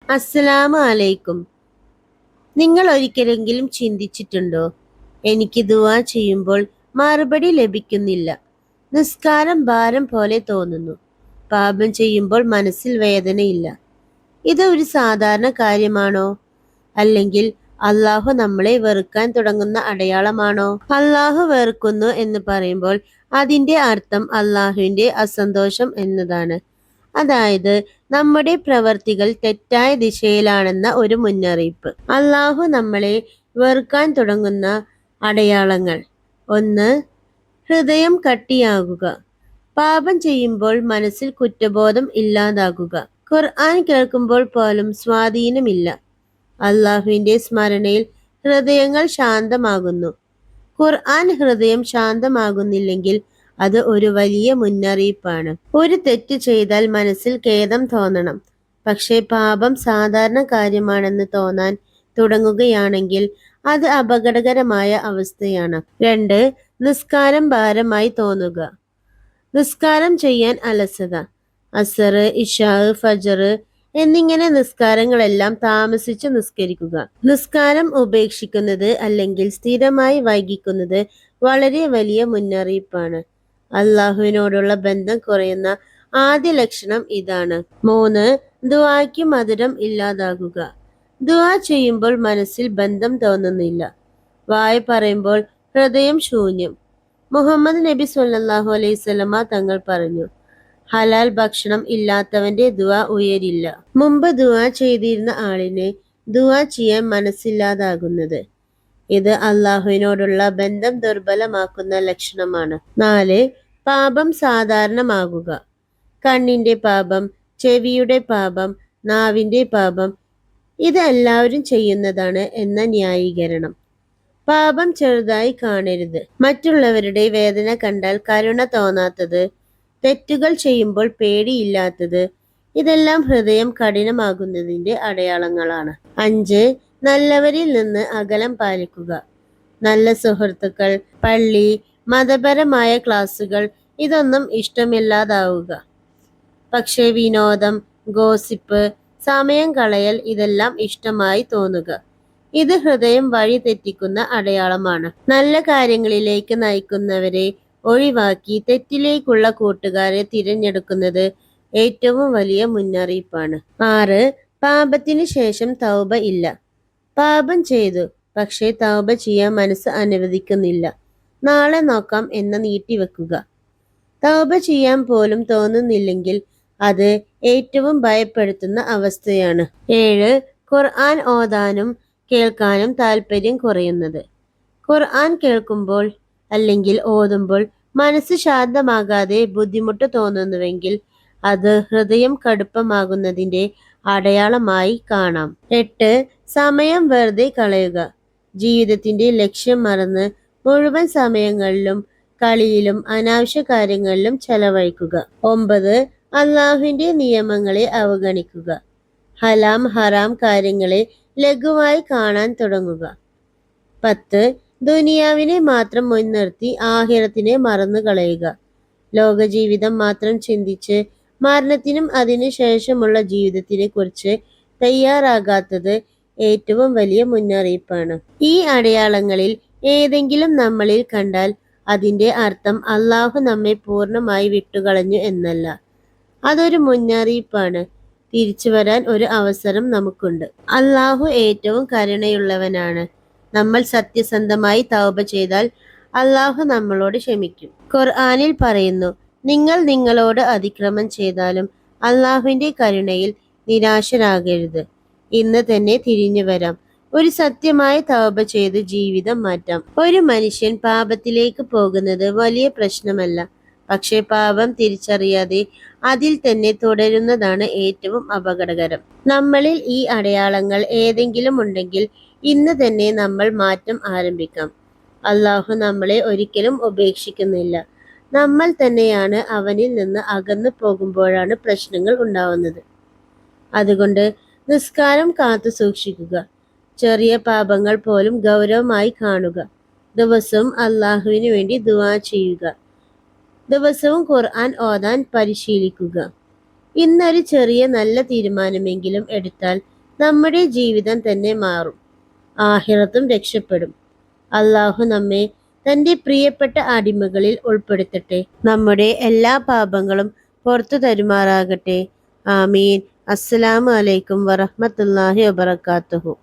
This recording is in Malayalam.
അസ്സലാമു അലൈക്കും. നിങ്ങൾ ഒരിക്കലെങ്കിലും ചിന്തിച്ചിട്ടുണ്ടോ, എനിക്ക് ദുആ ചെയ്യുമ്പോൾ മറുപടി ലഭിക്കുന്നില്ല, നിസ്കാരം ഭാരം പോലെ തോന്നുന്നു, പാപം ചെയ്യുമ്പോൾ മനസ്സിൽ വേദനയില്ല. ഇത് ഒരു സാധാരണ കാര്യമാണോ, അല്ലെങ്കിൽ അള്ളാഹു നമ്മളെ വെറുക്കാൻ തുടങ്ങുന്ന അടയാളമാണോ? അള്ളാഹു വെറുക്കുന്നു എന്ന് പറയുമ്പോൾ അതിന്റെ അർത്ഥം അള്ളാഹുവിന്റെ അസന്തോഷം എന്നതാണ്. അതായത് നമ്മുടെ പ്രവർത്തികൾ തെറ്റായ ദിശയിലാണെന്ന ഒരു മുന്നറിയിപ്പ്. അള്ളാഹു നമ്മളെ വെറുക്കാൻ തുടങ്ങുന്ന അടയാളങ്ങൾ: 1. ഹൃദയം കട്ടിയാകുക. പാപം ചെയ്യുമ്പോൾ മനസ്സിൽ കുറ്റബോധം ഇല്ലാതാകുക. ഖുർആൻ കേൾക്കുമ്പോൾ പോലും സ്വാധീനമില്ല. അള്ളാഹുവിന്റെ സ്മരണയിൽ ഹൃദയങ്ങൾ ശാന്തമാകുന്നു. ഖുർആൻ ഹൃദയം ശാന്തമാകുന്നില്ലെങ്കിൽ അത് ഒരു വലിയ മുന്നറിയിപ്പാണ്. ഒരു തെറ്റ് ചെയ്താൽ മനസ്സിൽ ഖേദം തോന്നണം, പക്ഷേ പാപം സാധാരണ കാര്യമാണെന്ന് തോന്നാൻ തുടങ്ങുകയാണെങ്കിൽ അത് അപകടകരമായ അവസ്ഥയാണ്. 2. നിസ്കാരം ഭാരമായി തോന്നുക. നിസ്കാരം ചെയ്യാൻ അലസത. അസർ, ഇശാ, ഫജർ എന്നിങ്ങനെ നിസ്കാരങ്ങളെല്ലാം താമസിച്ച് നിസ്കരിക്കുക. നിസ്കാരം ഉപേക്ഷിക്കുന്നത് അല്ലെങ്കിൽ സ്ഥിരമായി വൈകിക്കുന്നത് വളരെ വലിയ മുന്നറിയിപ്പാണ്. അള്ളാഹുവിനോടുള്ള ബന്ധം കുറയുന്ന ആദ്യ ലക്ഷണം ഇതാണ്. 3. ദുആയ്ക്ക് മധുരം ഇല്ലാതാകുക. ദുആ ചെയ്യുമ്പോൾ മനസ്സിൽ ബന്ധം തോന്നുന്നില്ല, വായ പറയുമ്പോൾ ഹൃദയം ശൂന്യം. മുഹമ്മദ് നബി സ്വല്ലല്ലാഹു അലൈഹി വസല്ലമ തങ്ങൾ പറഞ്ഞു, ഹലാൽ ഭക്ഷണം ഇല്ലാത്തവന്റെ ദുആ ഉയരില്ല. മുമ്പ് ദുആ ചെയ്തിരുന്ന ആളിനെ ദുആ ചെയ്യാൻ മനസ്സില്ലാതാകുന്നത്, ഇത് അള്ളാഹുവിനോടുള്ള ബന്ധം ദുർബലമാക്കുന്ന ലക്ഷണമാണ്. 4. പാപം സാധാരണമാകുക. കണ്ണിന്റെ പാപം, ചെവിയുടെ പാപം, നാവിന്റെ പാപം ഇത് എല്ലാവരും ചെയ്യുന്നതാണ് എന്ന ന്യായീകരണം. പാപം ചെറുതായി കാണരുത്. മറ്റുള്ളവരുടെ വേദന കണ്ടാൽ കരുണ തോന്നാത്തത്, തെറ്റുകൾ ചെയ്യുമ്പോൾ പേടിയില്ലാത്തത് ഇതെല്ലാം ഹൃദയം കഠിനമാകുന്നതിന്റെ അടയാളങ്ങളാണ്. 5. നല്ലവരിൽ നിന്ന് അകലം പാലിക്കുക. നല്ല സുഹൃത്തുക്കൾ, പള്ളി, മതപരമായ ക്ലാസുകൾ ഇതൊന്നും ഇഷ്ടമില്ലാതാവുക. പക്ഷേ വിനോദം, ഗോസിപ്പ്, സമയം കളയൽ ഇതെല്ലാം ഇഷ്ടമായി തോന്നുക. ഇത് ഹൃദയം വഴി തെറ്റിക്കുന്ന അടയാളമാണ്. നല്ല കാര്യങ്ങളിലേക്ക് നയിക്കുന്നവരെ ഒഴിവാക്കി തെറ്റിലേക്കുള്ള കൂട്ടുകാരെ തിരഞ്ഞെടുക്കുന്നത് ഏറ്റവും വലിയ മുന്നറിയിപ്പാണ്. 6. പാപത്തിന് ശേഷം തൗബ ഇല്ല. പാപം ചെയ്തു, പക്ഷേ തൗബ ചെയ്യാൻ മനസ്സ് അനുവദിക്കുന്നില്ല. നാളെ നോക്കാം എന്ന് നീട്ടിവെക്കുക. തൗബ ചെയ്യാൻ പോലും തോന്നുന്നില്ലെങ്കിൽ അത് ഏറ്റവും ഭയപ്പെടുത്തുന്ന അവസ്ഥയാണ്. 7. ഖുർആൻ ഓതാനും കേൾക്കാനും താല്പര്യം കുറയുന്നത്. ഖുർആൻ കേൾക്കുമ്പോൾ അല്ലെങ്കിൽ ഓതുമ്പോൾ മനസ്സ് ശാന്തമാകാതെ ബുദ്ധിമുട്ട് തോന്നുന്നുവെങ്കിൽ അത് ഹൃദയം കടുപ്പമാകുന്നതിന്റെ അടയാളമായി കാണാം. 8. സമയം വെറുതെ കളയുക. ജീവിതത്തിന്റെ ലക്ഷ്യം മറന്ന് മുഴുവൻ സമയങ്ങളിലും കളിയിലും അനാവശ്യ കാര്യങ്ങളിലും ചെലവഴിക്കുക. 9. അള്ളാഹുവിന്റെ നിയമങ്ങളെ അവഗണിക്കുക. ഹലാം ഹറാം കാര്യങ്ങളെ ലഘുവായി കാണാൻ തുടങ്ങുക. 10. ദുനിയാവിനെ മാത്രം മുൻനിർത്തി ആഖിറത്തിനെ മറന്നു കളയുക. ലോകജീവിതം മാത്രം ചിന്തിച്ച് മരണത്തിനും അതിനു ശേഷമുള്ള ജീവിതത്തിനെ കുറിച്ച് തയ്യാറാകാത്തത് ഏറ്റവും വലിയ മുന്നറിയിപ്പാണ്. ഈ അടയാളങ്ങളിൽ ഏതെങ്കിലും നമ്മളിൽ കണ്ടാൽ അതിന്റെ അർത്ഥം അള്ളാഹു നമ്മെ പൂർണ്ണമായി വിട്ടുകളഞ്ഞു എന്നല്ല, അതൊരു മുന്നറിയിപ്പാണ്. തിരിച്ചു വരാൻ ഒരു അവസരം നമുക്കുണ്ട്. അള്ളാഹു ഏറ്റവും കരുണയുള്ളവനാണ്. നമ്മൾ സത്യസന്ധമായി തൗബ ചെയ്താൽ അള്ളാഹു നമ്മളോട് ക്ഷമിക്കും. ഖുർആനിൽ പറയുന്നു, നിങ്ങൾ നിങ്ങളോട് അതിക്രമം ചെയ്താലും അള്ളാഹുവിന്റെ കരുണയിൽ നിരാശരാകരുത്. ഇന്ന് തന്നെ തിരിഞ്ഞു വരാം. ഒരു സത്യമായ തൗബ ചെയ്ത് ജീവിതം മാറ്റാം. ഒരു മനുഷ്യൻ പാപത്തിലേക്ക് പോകുന്നത് വലിയ പ്രശ്നമല്ല, പക്ഷേ പാപം തിരിച്ചറിയാതെ അതിൽ തന്നെ തുടരുന്നതാണ് ഏറ്റവും അപകടകരം. നമ്മളിൽ ഈ അടയാളങ്ങൾ ഏതെങ്കിലും ഉണ്ടെങ്കിൽ ഇന്ന് തന്നെ നമ്മൾ മാറ്റം ആരംഭിക്കാം. അള്ളാഹു നമ്മളെ ഒരിക്കലും ഉപേക്ഷിക്കുന്നില്ല. നമ്മൾ തന്നെയാണ് അവനിൽ നിന്ന് അകന്നു പോകുമ്പോഴാണ് പ്രശ്നങ്ങൾ ഉണ്ടാവുന്നത്. അതുകൊണ്ട് നിസ്കാരം കാത്തു സൂക്ഷിക്കുക. ചെറിയ പാപങ്ങൾ പോലും ഗൗരവമായി കാണുക. ദിവസവും അള്ളാഹുവിന് വേണ്ടി ദുആ ചെയ്യുക. ദിവസവും ഖുർആൻ ഓതാൻ പരിശീലിക്കുക. ഇന്നൊരു ചെറിയ നല്ല തീരുമാനമെങ്കിലും എടുത്താൽ നമ്മുടെ ജീവിതം തന്നെ മാറും, ആഖിറത്തും രക്ഷപ്പെടും. അള്ളാഹു നമ്മെ തന്റെ പ്രിയപ്പെട്ട അടിമകളിൽ ഉൾപ്പെടുത്തട്ടെ. നമ്മുടെ എല്ലാ പാപങ്ങളും പുറത്തു തരുമാറാകട്ടെ. ആമീൻ. അസ്സലാമു അലൈക്കും വറഹ്മത്തുള്ളാഹി വബറകാതുഹു.